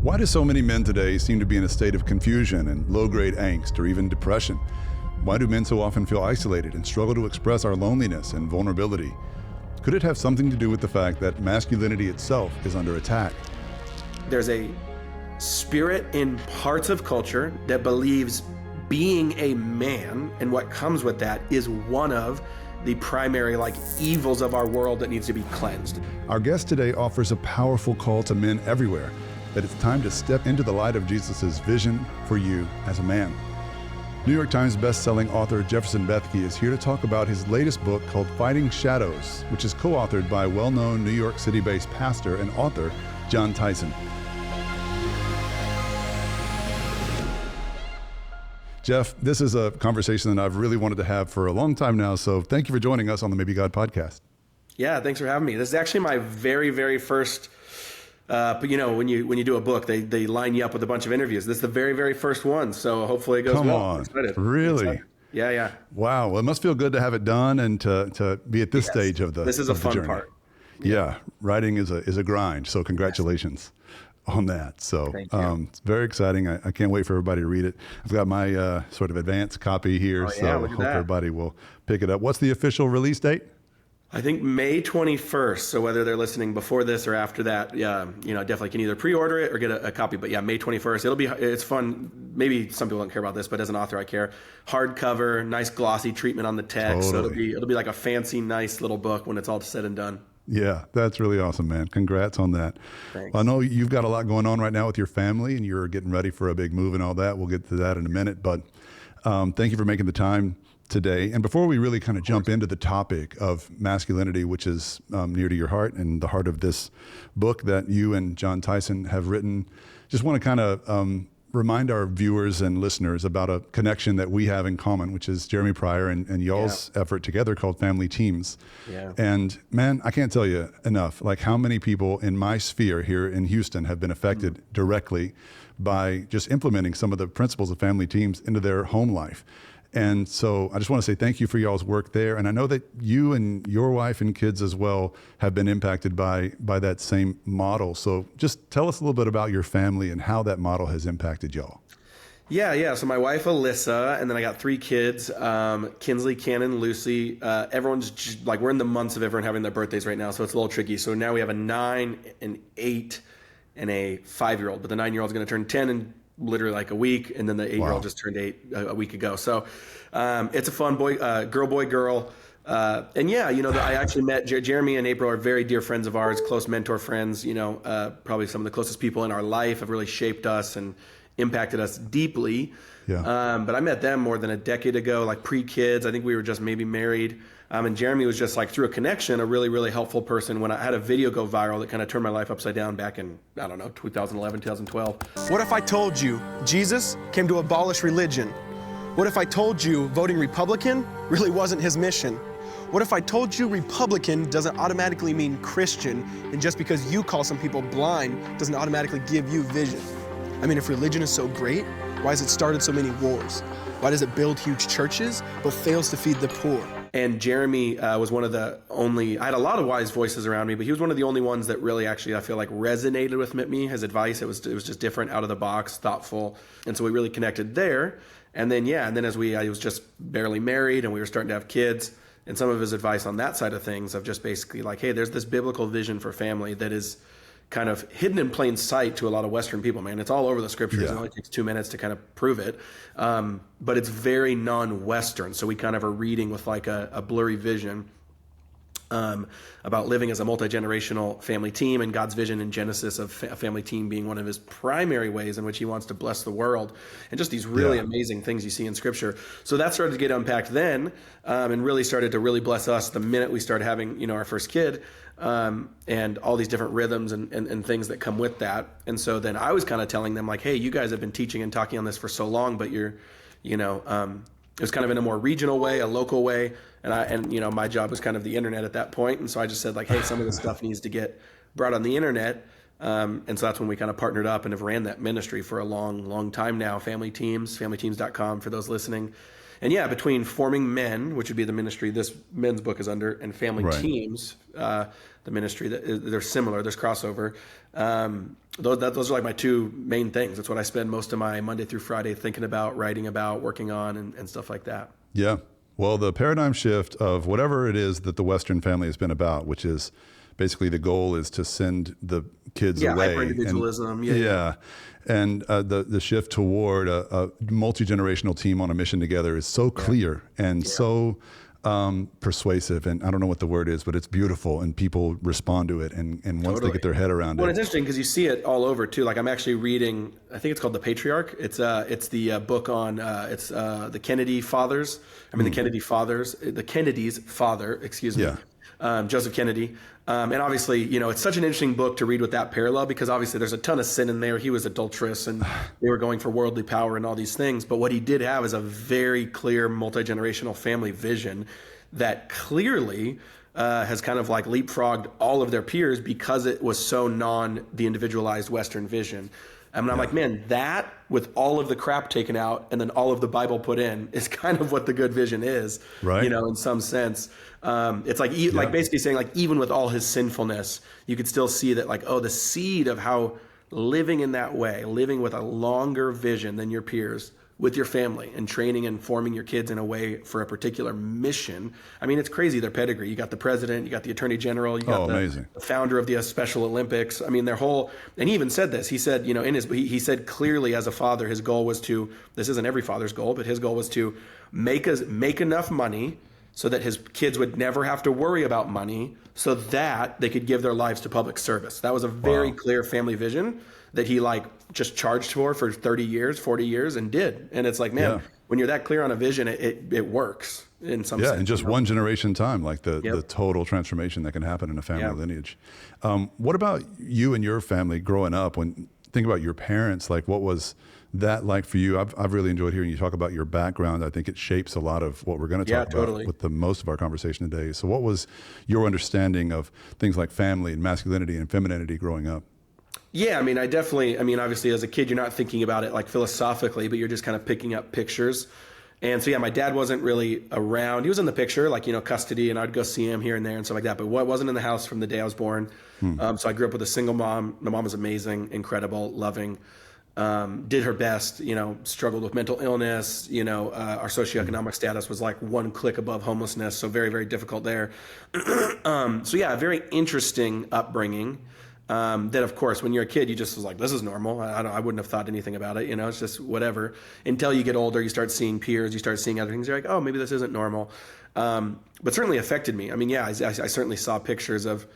Why do so many men today seem to be in a state of confusion and low-grade angst or even depression? Why do men so often feel isolated and struggle to express our loneliness and vulnerability? Could it have something to do with the fact that masculinity itself is under attack? There's a spirit in parts of culture that believes being a man and what comes with that is one of the primary evils of our world that needs to be cleansed. Our guest today offers a powerful call to men everywhere that it's time to step into the light of Jesus' vision for you as a man. New York Times bestselling author Jefferson Bethke is here to talk about his latest book called Fighting Shadows, which is co-authored by well-known New York City-based pastor and author Jon Tyson. Jeff, this is a conversation that I've really wanted to have for a long time now, so thank you for joining us on the Maybe God podcast. Yeah, thanks for having me. This is actually my very, very first, but when you do a book, they line you up with a bunch of interviews. This is the very, very first one, so hopefully it goes well. Come on, really? Yeah. Wow, well, it must feel good to have it done and to be at this stage of the This is a fun journey. part. Yeah, writing is a grind, so congratulations on that. So it's very exciting. I can't wait for everybody to read it. I've got my sort of advanced copy here, so hope everybody will pick it up. What's the official release date? I think May 21st. So whether they're listening before this or after that, definitely can either pre-order it or get a copy. But yeah, May 21st. It's fun. Maybe some people don't care about this, but as an author, I care. Hardcover, nice glossy treatment on the text. Totally. So it'll be like a fancy, nice little book when it's all said and done. Yeah, that's really awesome, man. Congrats on that. Thanks. Well, I know you've got a lot going on right now with your family and you're getting ready for a big move and all that. We'll get to that in a minute, but thank you for making the time today. And before we really kind of jump into the topic of masculinity, which is near to your heart and the heart of this book that you and Jon Tyson have written, just want to kind of remind our viewers and listeners about a connection that we have in common, which is Jeremy Pryor and y'all's effort together called Family Teams. Yeah. And man, I can't tell you enough, like how many people in my sphere here in Houston have been affected directly by just implementing some of the principles of family teams into their home life. And so I just want to say thank you for y'all's work there. And I know that you and your wife and kids as well have been impacted by that same model. So just tell us a little bit about your family and how that model has impacted y'all. Yeah. So my wife, Alyssa, and then I got 3 kids, Kinsley, Cannon, Lucy. Everyone's just, we're in the months of everyone having their birthdays right now. So it's a little tricky. So now we have a 9, an 8, and a 5-year-old. But the 9-year-old is going to turn 10 in literally a week, and then the 8-year-old just turned 8 a week ago. So it's a fun girl. And yeah, I actually met Jeremy and April are very dear friends of ours, close mentor friends, probably some of the closest people in our life, have really shaped us and impacted us deeply. Yeah. But I met them more than a decade ago, pre-kids. I think we were just maybe married. And Jeremy was just through a connection, a really, really helpful person when I had a video go viral that kind of turned my life upside down back in, 2011, 2012. What if I told you Jesus came to abolish religion? What if I told you voting Republican really wasn't his mission? What if I told you Republican doesn't automatically mean Christian, and just because you call some people blind doesn't automatically give you vision? I mean, if religion is so great, why has it started so many wars? Why does it build huge churches but fails to feed the poor? And Jeremy was one of the only, I had a lot of wise voices around me, but he was one of the only ones that really actually, I feel resonated with me. His advice, it was just different, out of the box, thoughtful. And so we really connected there. And then, I was just barely married and we were starting to have kids, and some of his advice on that side of things of just basically hey, there's this biblical vision for family that is kind of hidden in plain sight to a lot of Western people, man. It's all over the scriptures. Yeah. It only takes 2 minutes to kind of prove it. But it's very non-Western. So we kind of are reading with a blurry vision about living as a multi-generational family team, and God's vision in Genesis of a family team being one of his primary ways in which he wants to bless the world, and just these really amazing things you see in scripture. So that started to get unpacked then, and really started to really bless us the minute we started having, our first kid, and all these different rhythms and things that come with that. And so then I was kind of telling them hey, you guys have been teaching and talking on this for so long, but you're, it was kind of in a more regional way, a local way. And my job was kind of the internet at that point. And so I just said hey, some of this stuff needs to get brought on the internet. And so that's when we kind of partnered up and have ran that ministry for a long, long time now. Family Teams, familyteams.com for those listening. And yeah, between forming men, which would be the ministry this men's book is under, and family Right. teams, the ministry, they're similar. There's crossover. Those are like my two main things. That's what I spend most of my Monday through Friday thinking about, writing about, working on, and stuff like that. Yeah. Well, the paradigm shift of whatever it is that the Western family has been about, which is basically the goal is to send the kids away. Hyper-individualism. And the shift toward a multi-generational team on a mission together is so clear and so persuasive. And I don't know what the word is, but it's beautiful, and people respond to it. And once they get their head around Well, it. it's interesting because you see it all over too. Like I'm actually reading, I think it's called The Patriarch. It's the book on the Kennedy fathers. The Kennedy fathers, the Kennedy's father, excuse me. Joseph Kennedy. And obviously, it's such an interesting book to read with that parallel, because obviously there's a ton of sin in there. He was adulterous and they were going for worldly power and all these things. But what he did have is a very clear multi-generational family vision that clearly has kind of like leapfrogged all of their peers because it was so the individualized Western vision. I'm like, man, that with all of the crap taken out and then all of the Bible put in is kind of what the good vision is, right? In some sense. It's like like basically saying like even with all his sinfulness, you could still see that like, the seed of how living in that way, living with a longer vision than your peers, with your family and training and forming your kids in a way for a particular mission. It's crazy, their pedigree. You got the president, you got the attorney general, you got the founder of the Special Olympics. Their whole, and he even said this, he said, he said clearly as a father, his goal was to, this isn't every father's goal, but his goal was to make enough money so that his kids would never have to worry about money, so that they could give their lives to public service. That was a very clear family vision that he just charged for 30 years, 40 years and did. And it's like, man, when you're that clear on a vision, it works in some sense. Yeah, in just one generation time, like the total transformation that can happen in a family lineage. What about you and your family growing up? When think about your parents, like what was that like for you? I've really enjoyed hearing you talk about your background. I think it shapes a lot of what we're going to talk about with the most of our conversation today. So what was your understanding of things like family and masculinity and femininity growing up? Yeah, I definitely, obviously as a kid, you're not thinking about it like philosophically, but you're just kind of picking up pictures. And so, my dad wasn't really around. He was in the picture, like, custody, and I'd go see him here and there and stuff like that. But wasn't in the house from the day I was born. So I grew up with a single mom. My mom was amazing, incredible, loving, did her best, struggled with mental illness. Our socioeconomic status was like one click above homelessness. So very, very difficult there. A very interesting upbringing. That of course, when you're a kid, you just was like, this is normal. I wouldn't have thought anything about it. It's just whatever. Until you get older, you start seeing peers, you start seeing other things. You're like, oh, maybe this isn't normal. But certainly affected me. I certainly saw pictures of,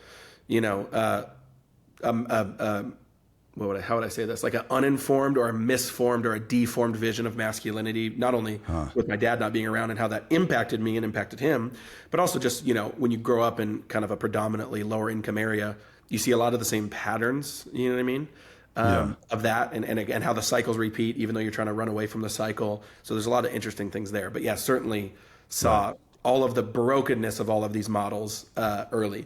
how would I say this? Like an uninformed or a misformed or a deformed vision of masculinity, not only with my dad not being around and how that impacted me and impacted him, but also just, when you grow up in kind of a predominantly lower income area, you see a lot of the same patterns, you know what I mean? Of that and how the cycles repeat, even though you're trying to run away from the cycle. So there's a lot of interesting things there. But yeah, certainly saw all of the brokenness of all of these models early.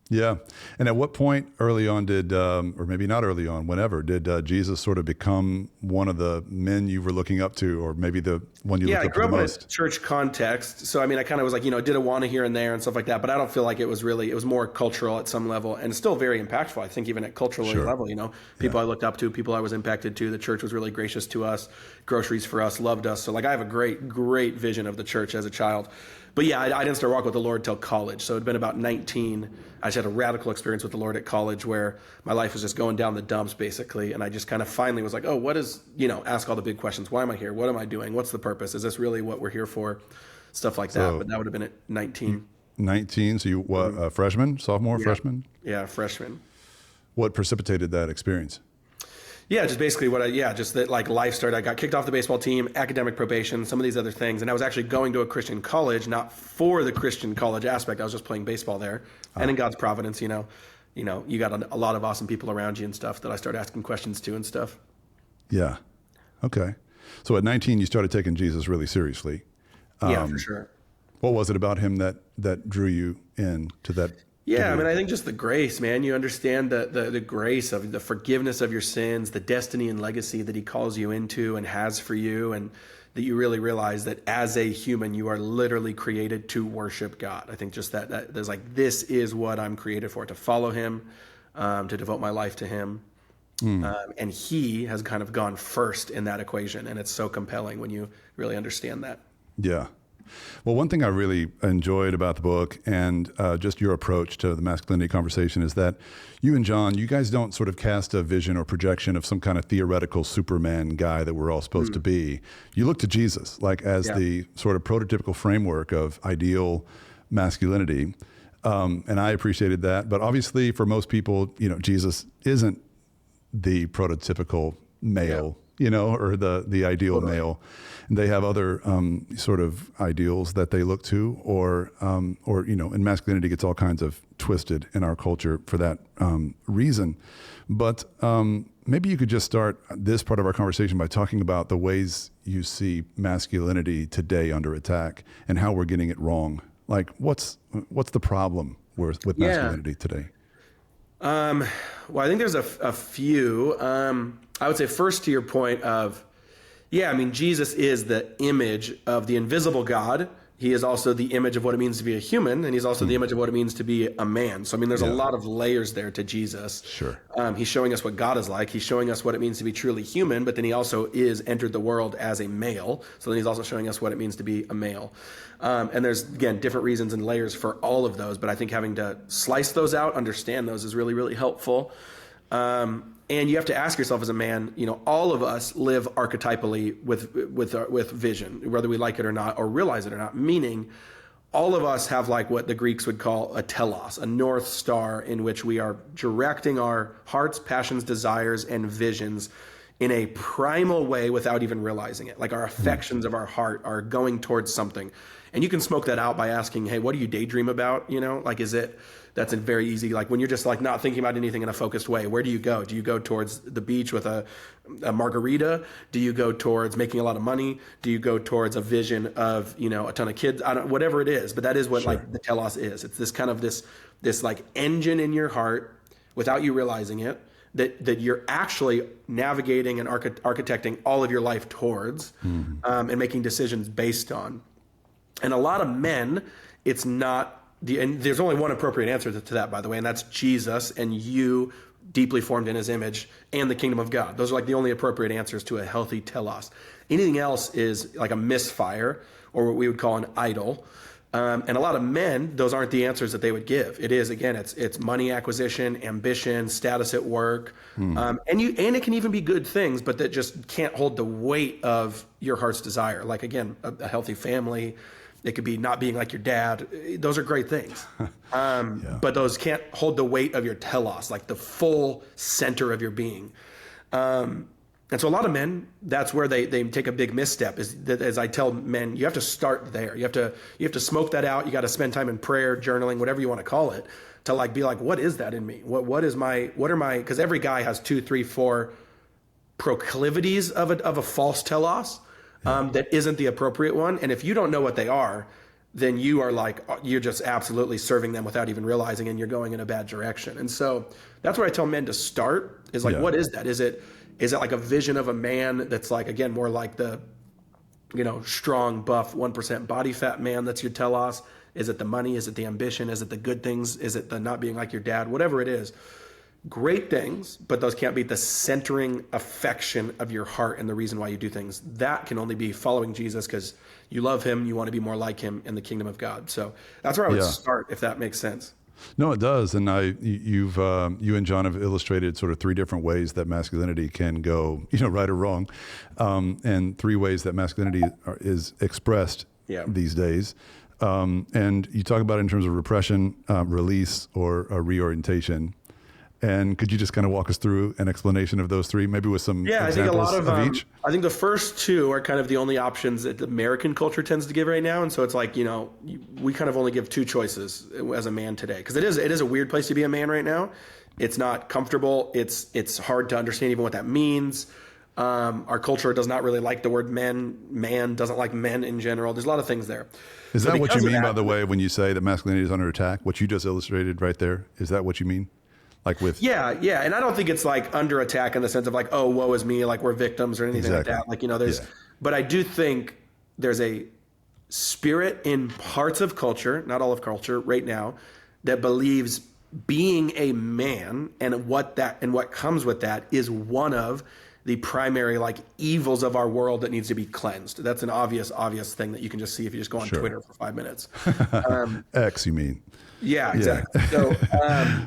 Yeah. And at what point early on did, or maybe not early on, whenever, did Jesus sort of become one of the men you were looking up to, or maybe the one you looked up to the most? Yeah, I grew up in a church context. So, I kind of was like, did Awana here and there and stuff like that. But I don't feel like it was more cultural at some level, and still very impactful, I think, even at cultural level, people I looked up to, people I was impacted to. The church was really gracious to us, groceries for us, loved us. So I have a great, great vision of the church as a child. But yeah, I didn't start walking with the Lord till college. So it'd been about 19. I just had a radical experience with the Lord at college where my life was just going down the dumps basically. And I just kind of finally was like, oh, what is, ask all the big questions. Why am I here? What am I doing? What's the purpose? Is this really what we're here for? Stuff like that. But that would have been at 19. 19. So you, freshman, sophomore, freshman? Yeah, freshman. What precipitated that experience? Yeah, just basically just that like life started. I got kicked off the baseball team, academic probation, some of these other things. And I was actually going to a Christian college, not for the Christian college aspect. I was just playing baseball there. And in God's providence, you got a lot of awesome people around you and stuff that I started asking questions to and stuff. Yeah. Okay. So at 19, you started taking Jesus really seriously. Yeah, for sure. What was it about him that drew you in to that Yeah, I mean, I think just the grace, man. You understand the grace of the forgiveness of your sins, the destiny and legacy that he calls you into and has for you, and that you really realize that as a human, you are literally created to worship God. I think just that there's like, this is what I'm created for, to follow him, to devote my life to him. And he has kind of gone first in that equation. And it's so compelling when you really understand that. Yeah. Well, one thing I really enjoyed about the book and just your approach to the masculinity conversation is that you and Jon, you guys don't sort of cast a vision or projection of some kind of theoretical Superman guy that we're all supposed to be. You look to Jesus like as the sort of prototypical framework of ideal masculinity. And I appreciated that. But obviously for most people, Jesus isn't the prototypical male, or the ideal male. And they have other sort of ideals that they look to, or and masculinity gets all kinds of twisted in our culture for that reason. But maybe you could just start this part of our conversation by talking about the ways you see masculinity today under attack and how we're getting it wrong. Like, what's the problem with masculinity today? Well, I think there's a few. I would say first to your point of, Jesus is the image of the invisible God. He is also the image of what it means to be a human, and he's also the image of what it means to be a man. So, there's a lot of layers there to Jesus. Sure. He's showing us what God is like. He's showing us what it means to be truly human, but then he also is entered the world as a male. So then he's also showing us what it means to be a male. And there's, again, different reasons and layers for all of those, but I think having to slice those out, understand those is really, really helpful. And you have to ask yourself as a man, all of us live archetypally with vision, whether we like it or not, or realize it or not, meaning all of us have like what the Greeks would call a telos, a north star in which we are directing our hearts, passions, desires, and visions in a primal way without even realizing it. Like our affections of our heart are going towards something. And you can smoke that out by asking, hey, what do you daydream about? That's a very easy, like when you're just like not thinking about anything in a focused way, where do you go? Do you go towards the beach with a margarita? Do you go towards making a lot of money? Do you go towards a vision of, a ton of kids? Whatever it is, but that is what like the telos is. It's this kind of this like engine in your heart without you realizing it, that you're actually navigating and architecting all of your life towards, and making decisions based on. And a lot of men, it's not and there's only one appropriate answer to that, by the way, and that's Jesus and you deeply formed in his image and the kingdom of God. Those are like the only appropriate answers to a healthy telos. Anything else is like a misfire, or what we would call an idol. And a lot of men, those aren't the answers that they would give. It is, again, it's money acquisition, ambition, status at work. And it can even be good things, but that just can't hold the weight of your heart's desire. Like, again, a healthy family. It could be not being like your dad. Those are great things. But those can't hold the weight of your telos, like the full center of your being. And so a lot of men, that's where they take a big misstep, is that, as I tell men, you have to start there. You have to smoke that out. You got to spend time in prayer, journaling, whatever you want to call it, to like be like, what is that in me? What are my, because every guy has 2, 3, 4 proclivities of a false telos. That isn't the appropriate one. And if you don't know what they are, then you are like, you're just absolutely serving them without even realizing, and you're going in a bad direction. And so that's where I tell men to start, is like, what is that? Is it like a vision of a man that's like, again, more like the, strong, buff, 1% body fat man that's your telos? Is it the money? Is it the ambition? Is it the good things? Is it the not being like your dad? Whatever it is. Great things, but those can't be the centering affection of your heart and the reason why you do things. That can only be following Jesus because you love him, you want to be more like him in the kingdom of God. So that's where I would start, if that makes sense. No, it does. And you and Jon have illustrated sort of 3 different ways that masculinity can go, right or wrong, and 3 ways that masculinity is expressed these days. And you talk about it in terms of repression, release, or reorientation. And could you just kind of walk us through an explanation of those 3, maybe with some examples I think a lot of each? I think the first 2 are kind of the only options that the American culture tends to give right now. And so it's like, we kind of only give 2 choices as a man today. Because it is a weird place to be a man right now. It's not comfortable. It's hard to understand even what that means. Our culture does not really like the word men. Man doesn't like men in general. There's a lot of things there. Is So that what you because of mean, by that- the way, when you say that masculinity is under attack? What you just illustrated right there, is that what you mean? Like with Yeah, yeah. And I don't think it's like under attack in the sense of like, oh, woe is me, like we're victims or anything Exactly. like that. Like, there's, Yeah. but I do think there's a spirit in parts of culture, not all of culture right now, that believes being a man and what comes with that is one of the primary like evils of our world that needs to be cleansed. That's an obvious thing that you can just see if you just go on Sure. Twitter for 5 minutes. X, you mean? Yeah, exactly. So,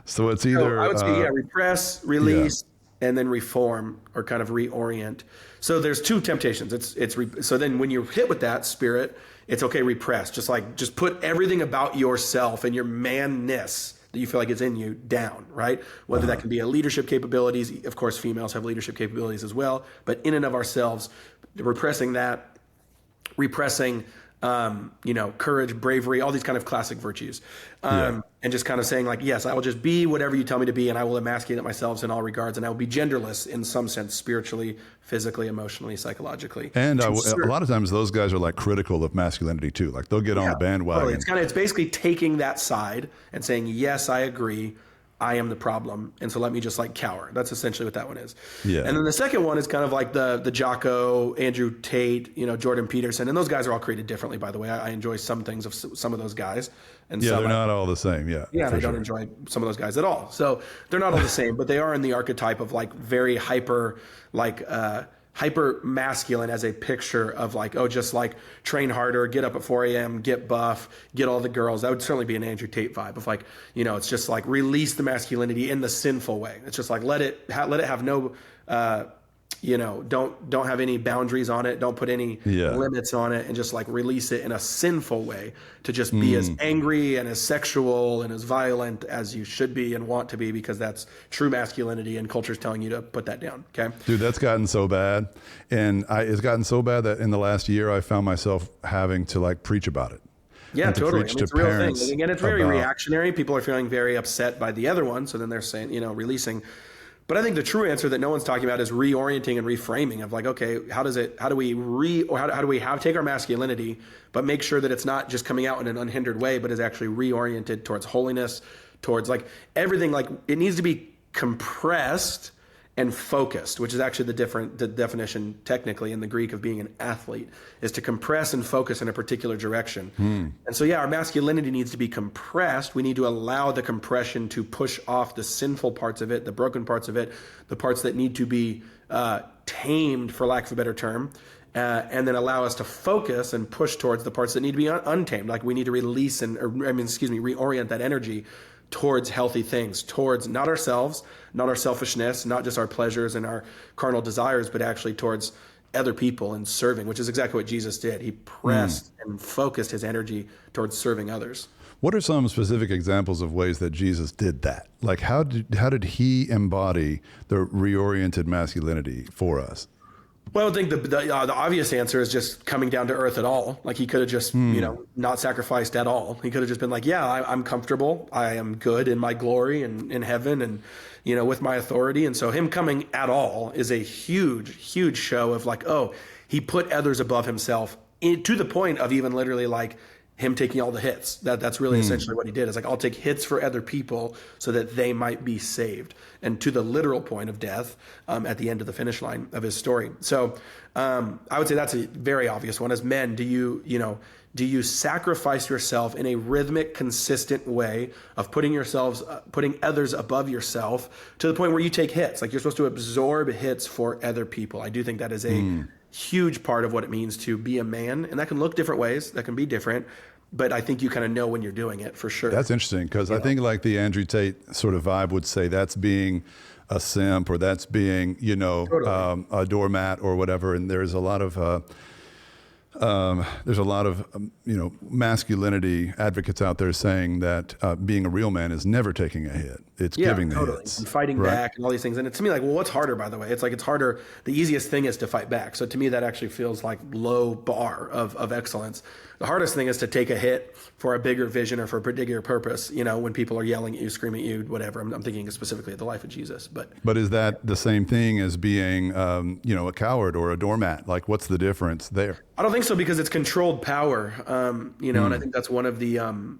So it's so either I would say, repress, release, and then reform or kind of reorient. So there's two temptations. So then when you're hit with that spirit, it's okay, repress. Just put everything about yourself and your manness that you feel like is in you down, right? Whether that can be a leadership capabilities. Of course, females have leadership capabilities as well. But in and of ourselves, repressing that, repressing courage, bravery, all these kind of classic virtues. And just kind of saying like, yes, I will just be whatever you tell me to be, and I will emasculate myself in all regards, and I will be genderless in some sense, spiritually, physically, emotionally, psychologically. And a lot of times those guys are like critical of masculinity too. Like they'll get on the bandwagon. Totally. It's basically taking that side and saying, yes, I agree. I am the problem. And so let me just like cower. That's essentially what that one is. Yeah. And then the second one is kind of like the Jocko, Andrew Tate, Jordan Peterson. And those guys are all created differently, by the way. I enjoy some things of some of those guys. And Yeah, some they're not all the same. Yeah. and for I don't sure. enjoy some of those guys at all. So they're not all the same, but they are in the archetype of like very hyper masculine as a picture of like, oh, just like train harder, get up at 4 a.m., get buff, get all the girls. That would certainly be an Andrew Tate vibe of like, it's just like release the masculinity in the sinful way. It's just like let it have no don't have any boundaries on it. Don't put any limits on it, and just like release it in a sinful way to just be as angry and as sexual and as violent as you should be and want to be, because that's true masculinity, and culture's telling you to put that down. Okay. Dude, that's gotten so bad. And it's gotten so bad that in the last year, I found myself having to like preach about it. Yeah, and to totally. preach It's to a real thing. parents And again, it's very about- reactionary. People are feeling very upset by the other one. So then they're saying, releasing. But I think the true answer that no one's talking about is reorienting and reframing of like, okay, how do we take our masculinity, but make sure that it's not just coming out in an unhindered way, but is actually reoriented towards holiness, towards like everything, like it needs to be compressed and focused, which is actually the definition technically in the Greek of being an athlete, is to compress and focus in a particular direction. And so, our masculinity needs to be compressed. We need to allow the compression to push off the sinful parts of it, the broken parts of it, the parts that need to be tamed, for lack of a better term, and then allow us to focus and push towards the parts that need to be untamed. Like we need to release reorient that energy towards healthy things, towards not ourselves, not our selfishness, not just our pleasures and our carnal desires, but actually towards other people and serving, which is exactly what Jesus did. He pressed and focused his energy towards serving others. What are some specific examples of ways that Jesus did that? Like how did he embody the reoriented masculinity for us? Well, I think the obvious answer is just coming down to earth at all. Like he could have just, not sacrificed at all. He could have just been like, I'm comfortable. I am good in my glory and in heaven and, with my authority. And so him coming at all is a huge, huge show of like, oh, he put others above himself to the point of even literally like him taking all the hits. That's really essentially what he did. Is like, I'll take hits for other people so that they might be saved, and to the literal point of death at the end of the finish line of his story. So I would say that's a very obvious one. As men, do you sacrifice yourself in a rhythmic, consistent way of putting others above yourself to the point where you take hits? Like you're supposed to absorb hits for other people. I do think that is a huge part of what it means to be a man, and that can look different ways. That can be different. But I think you kind of know when you're doing it for sure. That's interesting because I think like the Andrew Tate sort of vibe would say that's being a simp or that's being, Totally. a doormat or whatever. And there's a lot of There's a lot of, masculinity advocates out there saying that being a real man is never taking a hit. It's giving the hits. And fighting back and all these things. And to me, like, well, what's harder, by the way? It's like, it's harder. The easiest thing is to fight back. So to me, that actually feels like low bar of excellence. The hardest thing is to take a hit for a bigger vision or for a particular purpose, when people are yelling at you, screaming at you, whatever. I'm thinking specifically of the life of Jesus. But is that the same thing as being, a coward or a doormat? Like, what's the difference there? I don't think so, because it's controlled power, and I think that's one of the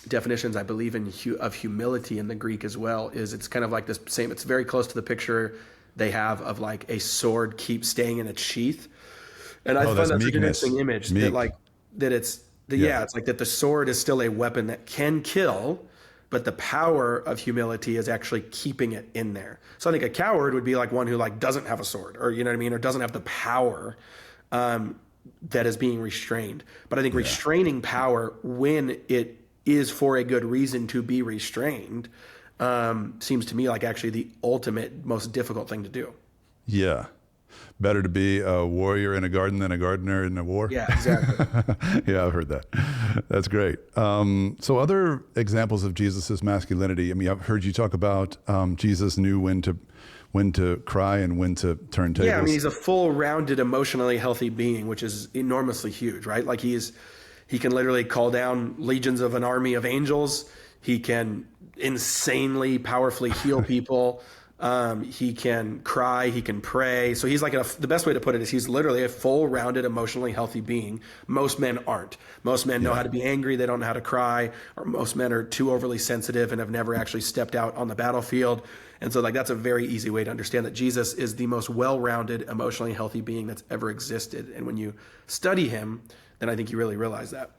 definitions I believe in of humility in the Greek as well, is it's kind of like this same, it's very close to the picture they have of like a sword keeps staying in its sheath. And I find that's an interesting image it's like that the sword is still a weapon that can kill, but the power of humility is actually keeping it in there. So I think a coward would be like one who like doesn't have a sword, or or doesn't have the power that is being restrained. But I think restraining power, when it is for a good reason to be restrained, seems to me like actually the ultimate, most difficult thing to do. Yeah. Better to be a warrior in a garden than a gardener in a war. Yeah, exactly. Yeah, I've heard that. That's great. So other examples of Jesus's masculinity. I mean, I've heard you talk about Jesus knew when to cry and when to turn tables. Yeah, I mean, he's a full, rounded, emotionally healthy being, which is enormously huge, right? Like he can literally call down legions of an army of angels. He can insanely powerfully heal people. He can cry, he can pray. So he's like, the best way to put it is he's literally a full, rounded, emotionally healthy being. Most men aren't. Most men know how to be angry. They don't know how to cry. Or most men are too overly sensitive and have never actually stepped out on the battlefield. And so like, that's a very easy way to understand that Jesus is the most well-rounded, emotionally healthy being that's ever existed. And when you study him, then I think you really realize that.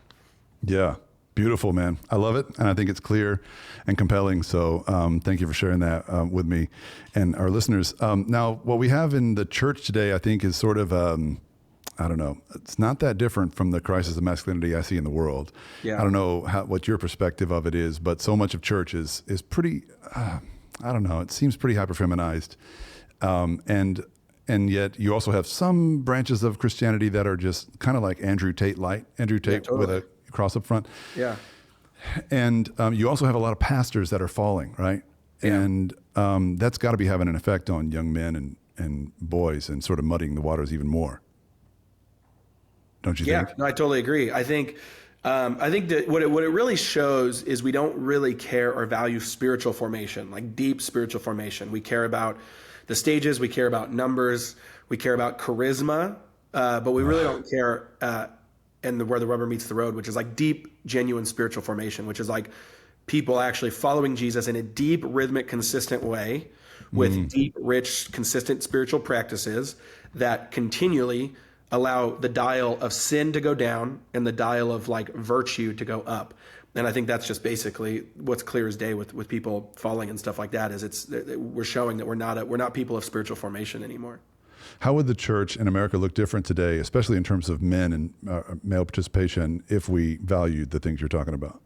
Yeah. Beautiful, man. I love it. And I think it's clear and compelling. So thank you for sharing that with me and our listeners. Now, what we have in the church today, I think, is sort of, I don't know, it's not that different from the crisis of masculinity I see in the world. Yeah. I don't know what your perspective of it is, but so much of church is pretty, I don't know, it seems pretty hyper-feminized. And yet you also have some branches of Christianity that are just kind of like Andrew Tate light, with a cross up front. Yeah. And you also have a lot of pastors that are falling, right? Yeah. And that's got to be having an effect on young men and boys and sort of muddying the waters even more. Don't you think? Yeah, no, I totally agree. I think that what it really shows is we don't really care or value spiritual formation, like deep spiritual formation. We care about the stages, we care about numbers, we care about charisma, but we really don't care and where the rubber meets the road, which is like deep, genuine spiritual formation, which is like people actually following Jesus in a deep, rhythmic, consistent way with deep, rich, consistent spiritual practices that continually allow the dial of sin to go down and the dial of like virtue to go up. And I think that's just basically what's clear as day with people falling and stuff like that, is we're showing that we're not people of spiritual formation anymore. How would the church in America look different today, especially in terms of men and male participation, if we valued the things you're talking about?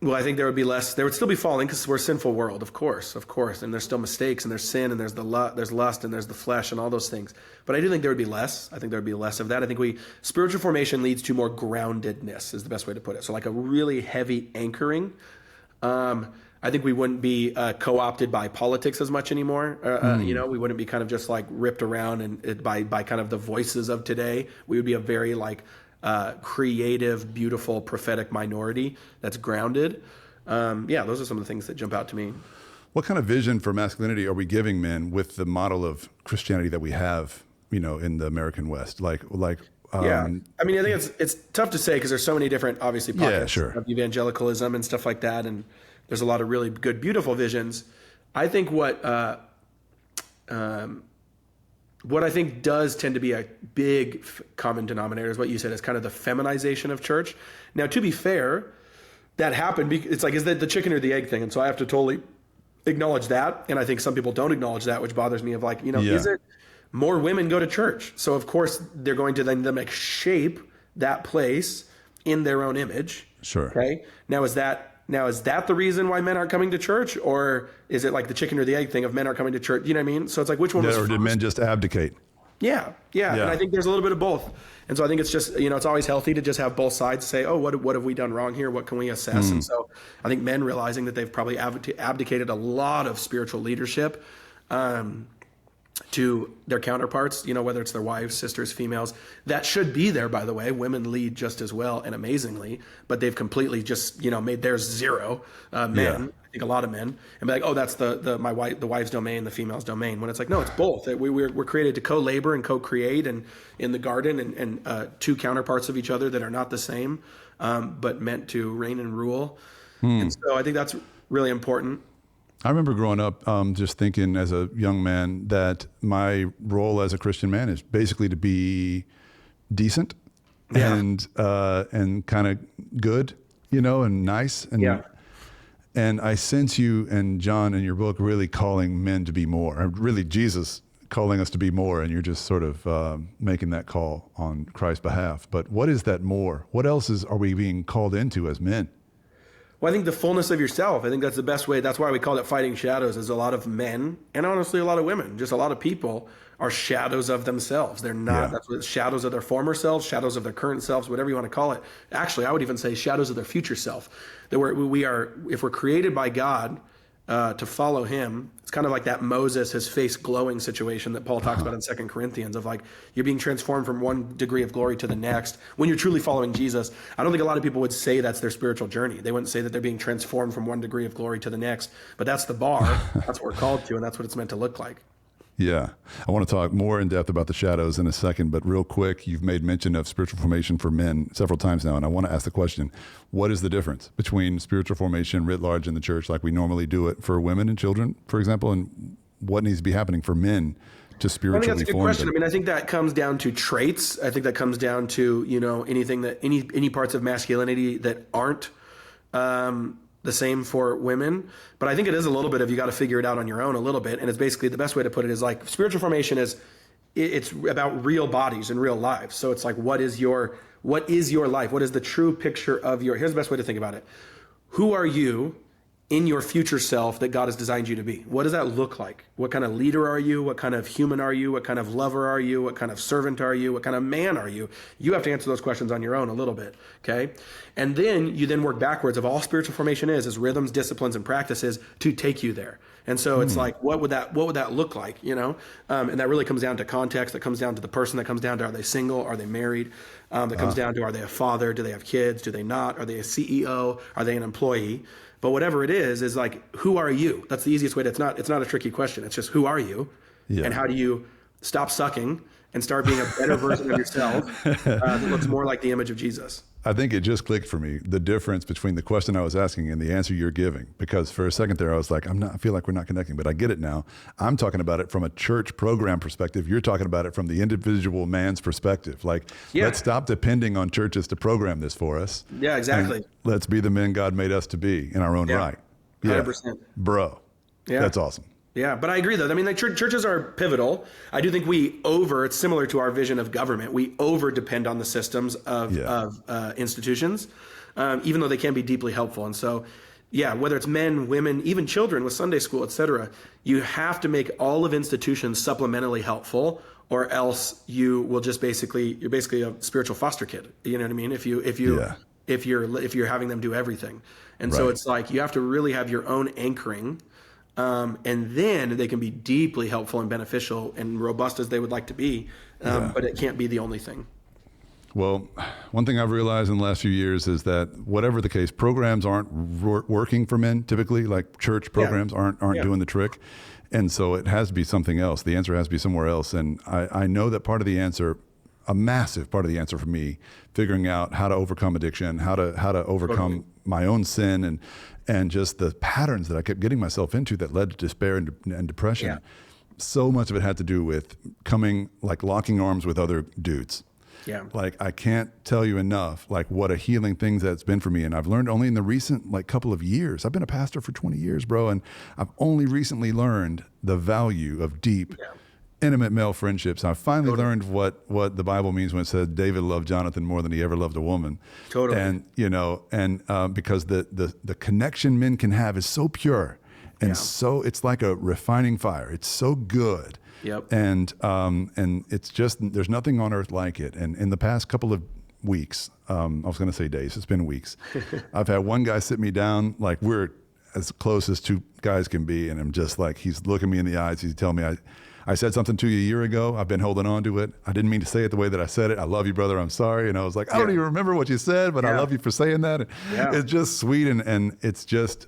Well, I think there would still be falling, because we're a sinful world, of course. And there's still mistakes, and there's sin, and there's lust, and there's the flesh, and all those things. But I do think there would be less. I think there would be less of that. I think spiritual formation leads to more groundedness, is the best way to put it. So like a really heavy anchoring. I think we wouldn't be co-opted by politics as much anymore. We wouldn't be kind of just like ripped around and by kind of the voices of today. We would be a very like creative, beautiful, prophetic minority that's grounded. Those are some of the things that jump out to me. What kind of vision for masculinity are we giving men with the model of Christianity that we have, in the American West? I mean, I think it's tough to say, because there's so many different, obviously, pockets of evangelicalism and stuff like that, and there's a lot of really good, beautiful visions. I think what I think does tend to be a big common denominator is what you said, is kind of the feminization of church. Now, to be fair, that happened. It's like, is that the chicken or the egg thing? And so I have to totally acknowledge that. And I think some people don't acknowledge that, which bothers me, of like, is it more women go to church? So of course they're going to then like shape that place in their own image. Sure. Okay. Now is that the reason why men aren't coming to church, or is it like the chicken or the egg thing of men aren't coming to church? You know what I mean? So it's like, which one was or first? Did men just abdicate? Yeah. And I think there's a little bit of both. And so I think it's just, it's always healthy to just have both sides say, oh, what have we done wrong here? What can we assess? And so I think men realizing that they've probably abdicated a lot of spiritual leadership to their counterparts, whether it's their wives, sisters, females, that should be there, by the way. Women lead just as well and amazingly, but they've completely just, made theirs zero. Men, I think a lot of men, and be like, oh, that's the wife's domain, the female's domain. When it's like, no, it's both. We're created to co-labor and co-create, and in the garden, and two counterparts of each other that are not the same, but meant to reign and rule. And so I think that's really important. I remember growing up just thinking as a young man that my role as a Christian man is basically to be decent and kind of good, and nice. And I sense you and John in your book really calling men to be more, really Jesus calling us to be more, and you're just sort of making that call on Christ's behalf. But what is that more? What else are we being called into as men? Well, I think the fullness of yourself. I think that's the best way. That's why we call it fighting shadows, is a lot of men, and honestly a lot of women, just a lot of people are shadows of themselves. They're not, that's what, shadows of their former selves, shadows of their current selves, whatever you want to call it. Actually, I would even say shadows of their future self. That we are, if we're created by God to follow him, it's kind of like that Moses, his face glowing situation that Paul talks about in 2 Corinthians, of like, you're being transformed from one degree of glory to the next. When you're truly following Jesus, I don't think a lot of people would say that's their spiritual journey. They wouldn't say that they're being transformed from one degree of glory to the next, but that's the bar. That's what we're called to, and that's what it's meant to look like. Yeah. I want to talk more in depth about the shadows in a second, but real quick, you've made mention of spiritual formation for men several times now, and I want to ask the question, what is the difference between spiritual formation writ large in the church, like we normally do it for women and children, for example, and what needs to be happening for men to spiritually form? I think that's a good question. I mean, I think that comes down to traits. I think that comes down to, anything that, any parts of masculinity that aren't the same for women. But I think it is a little bit of, you got to figure it out on your own a little bit. And it's basically, the best way to put it is like, spiritual formation is, it's about real bodies and real lives. So it's like, what is your life? What is the true picture of here's the best way to think about it. Who are you in your future self that God has designed you to be? What does that look like? What kind of leader are you? What kind of human are you? What kind of lover are you? What kind of servant are you? What kind of man are you? You have to answer those questions on your own a little bit, okay? And then you work backwards of all spiritual formation is rhythms, disciplines, and practices to take you there. And so it's like, what would that look like, And that really comes down to context. That comes down to the person. That comes down to, are they single? Are they married? That comes down to, are they a father? Do they have kids? Do they not? Are they a CEO? Are they an employee? But whatever it is like, who are you? That's the easiest way to, it's not a tricky question. It's just, who are you? Yeah. And how do you stop sucking and start being a better version of yourself that looks more like the image of Jesus? I think it just clicked for me, the difference between the question I was asking and the answer you're giving. Because for a second there, I was like, I feel like we're not connecting, but I get it now. I'm talking about it from a church program perspective. You're talking about it from the individual man's perspective. Like, let's stop depending on churches to program this for us. Yeah, exactly. Let's be the men God made us to be in our own right. 100%. Bro. Yeah. That's awesome. Yeah, but I agree though. I mean, like churches are pivotal. I do think it's similar to our vision of government. We over depend on the systems of institutions, even though they can be deeply helpful. And so, whether it's men, women, even children with Sunday school, et cetera, you have to make all of institutions supplementally helpful, or else you're basically a spiritual foster kid. You know what I mean? If you're having them do everything. And so it's like, you have to really have your own anchoring. And then they can be deeply helpful and beneficial and robust as they would like to be, but it can't be the only thing. Well, one thing I've realized in the last few years is that whatever the case, programs aren't working for men typically, like church programs aren't doing the trick. And so it has to be something else. The answer has to be somewhere else. And I know that part of the answer, a massive part of the answer for me, figuring out how to overcome addiction, how to overcome my own sin and just the patterns that I kept getting myself into that led to despair and depression. Yeah. So much of it had to do with locking arms with other dudes. Yeah. Like, I can't tell you enough, like, what a healing thing that's been for me. And I've learned only in the recent, couple of years. I've been a pastor for 20 years, bro. And I've only recently learned the value of deep, intimate male friendships. I finally learned what the Bible means when it says David loved Jonathan more than he ever loved a woman. Totally. And because the connection men can have is so pure and so it's like a refining fire. It's so good Yep. And it's just, there's nothing on earth like it. And in the past couple of weeks, I was going to say days, it's been weeks. I've had one guy sit me down, like we're as close as two guys can be. And I'm just like, he's looking me in the eyes. He's telling me, I said something to you a year ago. I've been holding on to it. I didn't mean to say it the way that I said it. I love you, brother. I'm sorry. And I was like, I don't even remember what you said, but I love you for saying that. And it's just sweet. And it's just,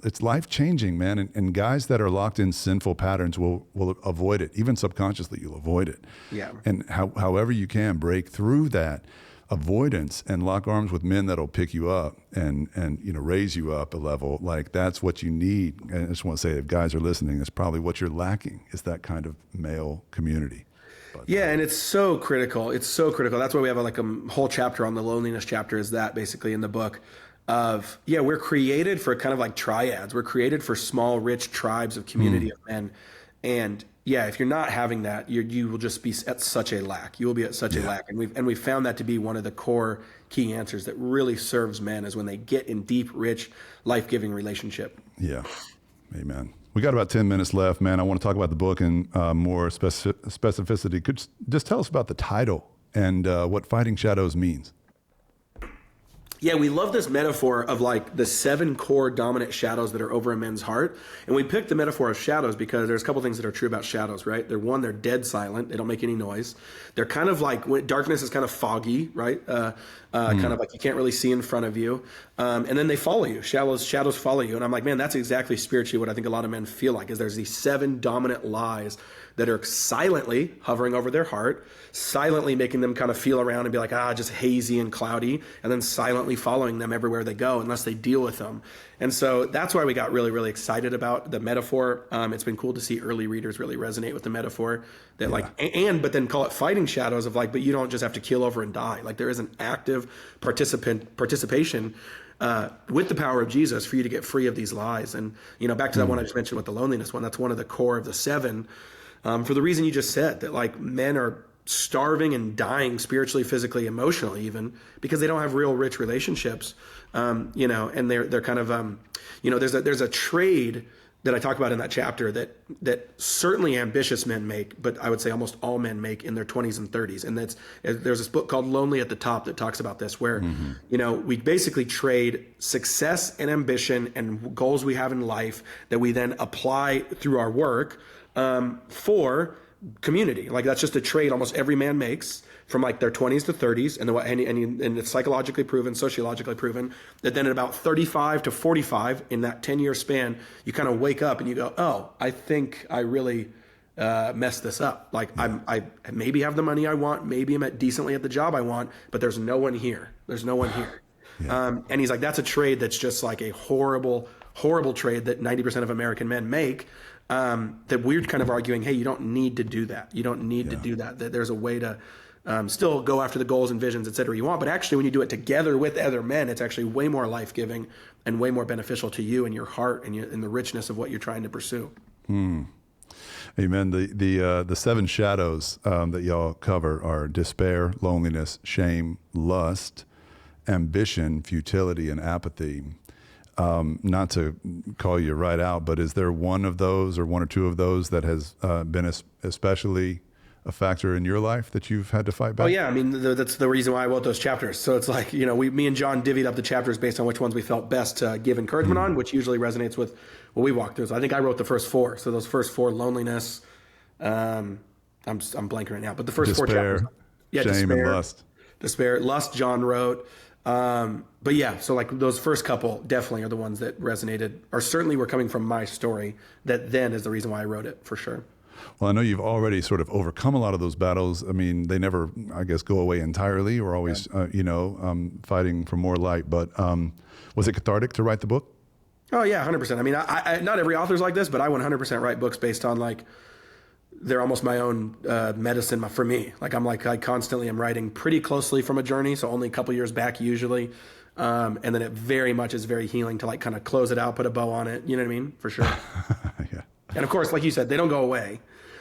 it's life changing, man. And guys that are locked in sinful patterns will avoid it. Even subconsciously, you'll avoid it. Yeah. And however you can break through that avoidance and lock arms with men that'll pick you up and raise you up a level. Like that's what you need. And I just want to say, if guys are listening, it's probably what you're lacking, is that kind of male community. But, and it's so critical. It's so critical. That's why we have like a whole chapter on the loneliness chapter, is that basically in the book of, we're created for kind of like triads. We're created for small, rich tribes of community of men. And if you're not having that, you will just be at such a lack. You will be at such a lack. And we've found that to be one of the core key answers that really serves men, is when they get in deep, rich, life-giving relationship. Yeah. Amen. We got about 10 minutes left, man. I want to talk about the book in more specificity. Could you just tell us about the title and what Fighting Shadows means? Yeah, we love this metaphor of like the 7 core dominant shadows that are over a man's heart. And we picked the metaphor of shadows because there's a couple things that are true about shadows, right? They're dead silent. They don't make any noise. They're kind of like, when darkness is kind of foggy, right? Kind of like you can't really see in front of you. And then they follow you. Shadows follow you. And I'm like, man, that's exactly spiritually what I think a lot of men feel like, is there's these 7 dominant lies that are silently hovering over their heart, silently making them kind of feel around and be like, just hazy and cloudy, and then silently following them everywhere they go unless they deal with them. And so that's why we got really, really excited about the metaphor. It's been cool to see early readers really resonate with the metaphor that but then call it fighting shadows of like, but you don't just have to keel over and die. Like there is an active participation with the power of Jesus for you to get free of these lies. And, back to that one I just mentioned with the loneliness one, that's one of the core of the 7. For the reason you just said, that like men are starving and dying spiritually, physically, emotionally, even because they don't have real rich relationships, and they're kind of, there's a trade that I talk about in that chapter that certainly ambitious men make, but I would say almost all men make in their 20s and 30s. And there's this book called Lonely at the Top that talks about this, where, we basically trade success and ambition and goals we have in life that we then apply through our work for community. Like that's just a trade almost every man makes from like their 20s to 30s, and it's psychologically proven, sociologically proven, that then at about 35 to 45 in that 10-year span, you kind of wake up and you go, oh, I think I really messed this up. Like I maybe have the money I want, maybe I'm decently at the job I want, but there's no one here. There's no one here. And he's like, that's a trade that's just like a horrible, horrible trade that 90% of American men make. That we're kind of arguing, hey, you don't need to do that. You don't need to do that. That there's a way to still go after the goals and visions, et cetera, you want. But actually, when you do it together with other men, it's actually way more life-giving and way more beneficial to you and your heart and the richness of what you're trying to pursue. Amen. The 7 shadows that y'all cover are despair, loneliness, shame, lust, ambition, futility, and apathy. Not to call you right out, but is there one of those or one or two of those that has been especially a factor in your life that you've had to fight back? Oh yeah, I mean that's the reason why I wrote those chapters. So it's like, me and John divvied up the chapters based on which ones we felt best to give encouragement on, which usually resonates with what we walked through. So I think I wrote the first 4. So those first 4, loneliness, I'm blanking right now, but the first 4 chapters, shame, despair, and lust. Despair, lust, John wrote. But yeah, so like those first couple definitely are the ones that resonated, or certainly were coming from my story. That then is the reason why I wrote it, for sure. Well, I know you've already sort of overcome a lot of those battles. I mean, they never, I guess, go away entirely. We're always, fighting for more light. But was it cathartic to write the book? Oh yeah, 100%. I mean, I not every author's like this, but I 100% write books based on like, they're almost my own medicine for me. Like I constantly am writing pretty closely from a journey, so only a couple years back usually. And then it very much is very healing to like kind of close it out, put a bow on it. You know what I mean? For sure. Yeah. And of course, like you said, they don't go away.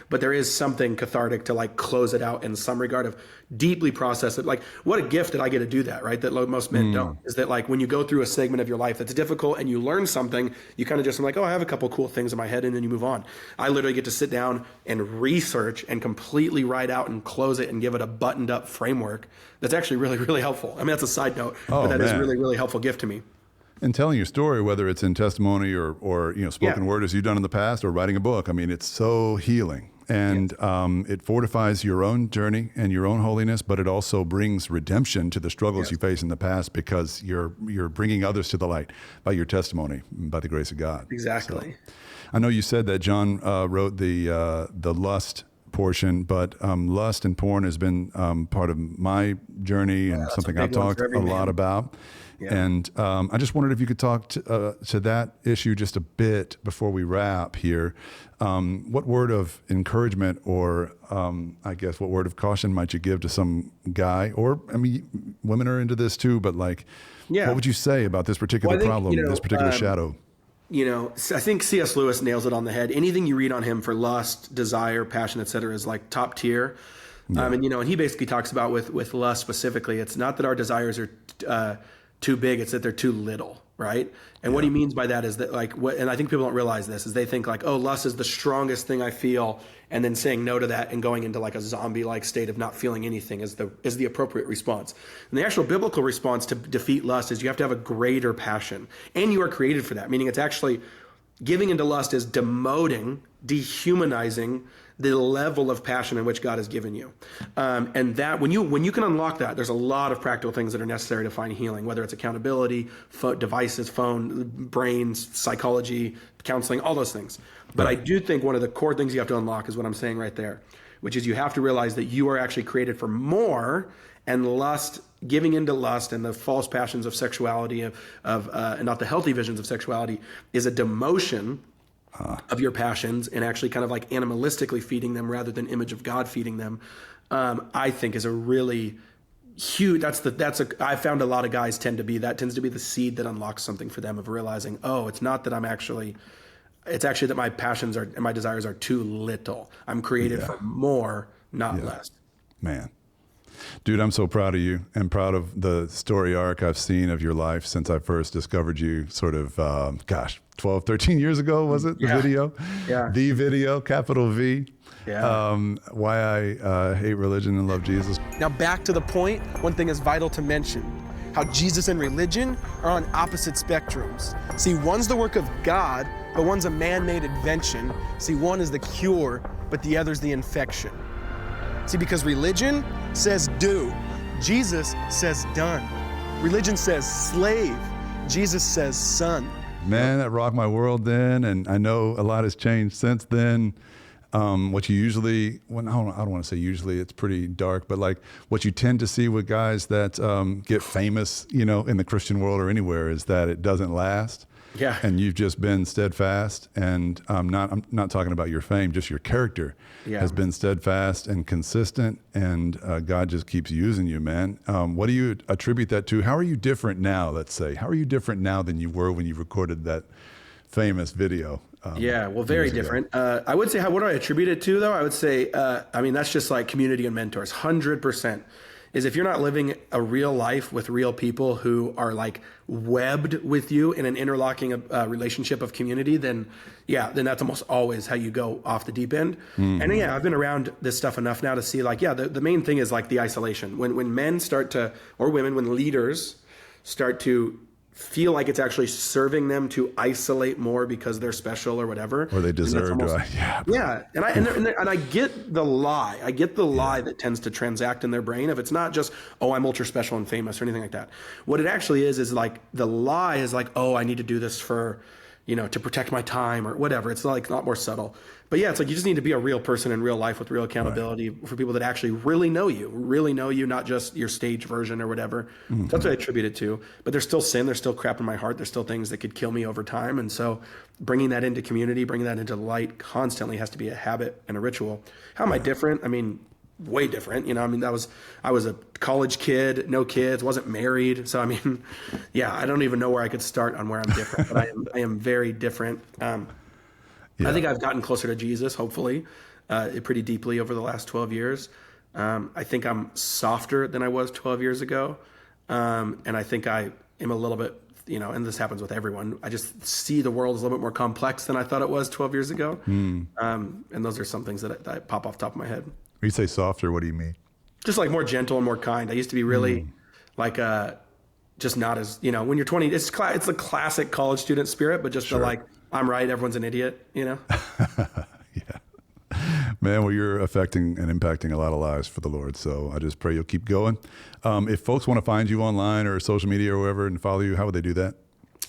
but there is something cathartic to like close it out in some regard of deeply process it. Like, what a gift that I get to do that, right? That most men don't, is that like when you go through a segment of your life that's difficult and you learn something, you kind of just like, oh, I have a couple cool things in my head, and then you move on. I literally get to sit down and research and completely write out and close it and give it a buttoned up framework that's actually really, really helpful. I mean, that's a side note, but that is really, really helpful gift to me. And telling your story, whether it's in testimony or spoken word as you've done in the past, or writing a book, I mean, it's so healing. And it fortifies your own journey and your own holiness, but it also brings redemption to the struggles you face in the past, because you're bringing others to the light by your testimony, by the grace of God. Exactly. So, I know you said that Jon wrote the lust portion, but lust and porn has been part of my journey and something I've talked a lot about. Yeah. And I just wondered if you could talk to that issue just a bit before we wrap here. What word of encouragement, or I guess what word of caution might you give to some guy, or I mean, women are into this too, but like, what would you say about this particular problem, this particular shadow? I think C.S. Lewis nails it on the head. Anything you read on him for lust, desire, passion, et cetera, is like top tier. Yeah. And he basically talks about with lust specifically, it's not that our desires are too big, it's that they're too little, right? And what he means by that is that and I think people don't realize this, is they think like, oh, lust is the strongest thing I feel, and then saying no to that and going into like a zombie-like state of not feeling anything is the appropriate response. And the actual biblical response to defeat lust is you have to have a greater passion, and you are created for that, meaning it's actually giving into lust is demoting, dehumanizing the level of passion in which God has given you. And that when you can unlock that, there's a lot of practical things that are necessary to find healing, whether it's accountability, devices, phone, brains, psychology, counseling, all those things. But I do think one of the core things you have to unlock is what I'm saying right there, which is you have to realize that you are actually created for more, and lust, giving into lust and the false passions of sexuality, and not the healthy visions of sexuality, is a demotion of your passions, and actually kind of like animalistically feeding them rather than image of God feeding them. I think is a really huge, I found a lot of guys tends to be the seed that unlocks something for them, of realizing, oh, it's not that it's actually that my passions and my desires are too little. I'm created for more, not less. Man. Dude, I'm so proud of you, and proud of the story arc I've seen of your life since I first discovered you sort of, 12, 13 years ago, was it? The video? Yeah. The video, capital V. Yeah. Why I hate religion and love Jesus. Now back to the point, one thing is vital to mention, how Jesus and religion are on opposite spectrums. See, one's the work of God, but one's a man-made invention. See, one is the cure, but the other's the infection. See, because religion says do, Jesus says done. Religion says slave, Jesus says son. Man, that rocked my world then, and I know a lot has changed since then. What you usually, I don't want to say usually, it's pretty dark, but like what you tend to see with guys that get famous, in the Christian world or anywhere, is that it doesn't last. Yeah. And you've just been steadfast, and I'm not talking about your fame, just your character has been steadfast and consistent, and God just keeps using you, man. What do you attribute that to? How are you different now, let's say? How are you different now than you were when you recorded that famous video? Very different. I would say, what do I attribute it to, though? I would say, that's just like community and mentors, 100%. Is if you're not living a real life with real people who are like webbed with you in an interlocking relationship of community, then that's almost always how you go off the deep end. Mm-hmm. And I've been around this stuff enough now to see the main thing is like the isolation. When men start to, or women, when leaders start to feel like it's actually serving them to isolate more because they're special or whatever, or they deserve to. And I get the lie. I get the lie that tends to transact in their brain. If it's not just, oh, I'm ultra special and famous or anything like that. What it actually is like the lie is like, oh, I need to do this for, to protect my time or whatever. It's like a lot more subtle. But it's like you just need to be a real person in real life with real accountability for people that actually really know you, not just your stage version or whatever. Mm-hmm. That's what I attribute it to. But there's still sin. There's still crap in my heart. There's still things that could kill me over time. And so bringing that into community, bringing that into light constantly has to be a habit and a ritual. How am I different? Way different. I was a college kid, no kids, wasn't married. So, I don't even know where I could start on where I'm different, but I am very different. I think I've gotten closer to Jesus, hopefully. pretty deeply over the last 12 years. I think I'm softer than I was 12 years ago. And I think I am a little bit, and this happens with everyone. I just see the world as a little bit more complex than I thought it was 12 years ago. And those are some things that pop off the top of my head. When you say softer, what do you mean? Just like more gentle and more kind. I used to be really just not as, when you're 20, it's the classic college student spirit, but just the I'm right, everyone's an idiot, Yeah. Man, well, you're affecting and impacting a lot of lives for the Lord. So I just pray you'll keep going. If folks want to find you online or social media or wherever and follow you, how would they do that?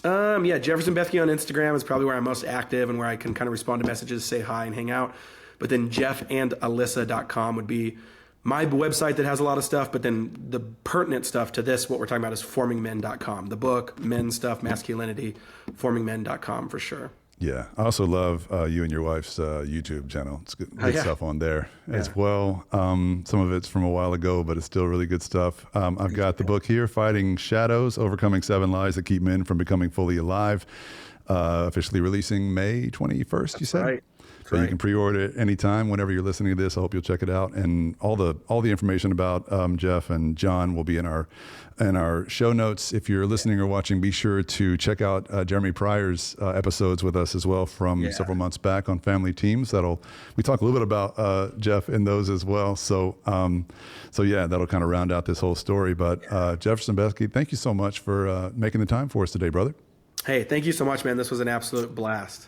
Jefferson Bethke on Instagram is probably where I'm most active and where I can kind of respond to messages, say hi and hang out. But then jeffandalyssa.com would be my website that has a lot of stuff. But then the pertinent stuff to this, what we're talking about, is formingmen.com. The book, men's stuff, masculinity, formingmen.com for sure. Yeah. I also love you and your wife's YouTube channel. It's good stuff on there as well. Some of it's from a while ago, but it's still really good stuff. I've got the book here, Fighting Shadows, Overcoming 7 Lies That Keep Men from Becoming Fully Alive, officially releasing May 21st, you said? Right. So you can pre-order it anytime, whenever you're listening to this. I hope you'll check it out. And all the information about Jeff and Jon will be in our show notes. If you're listening or watching, be sure to check out Jeremy Pryor's episodes with us as well from several months back on family teams. We talk a little bit about Jeff in those as well. So that'll kind of round out this whole story. But Jefferson Bethke, thank you so much for making the time for us today, brother. Hey, thank you so much, man. This was an absolute blast.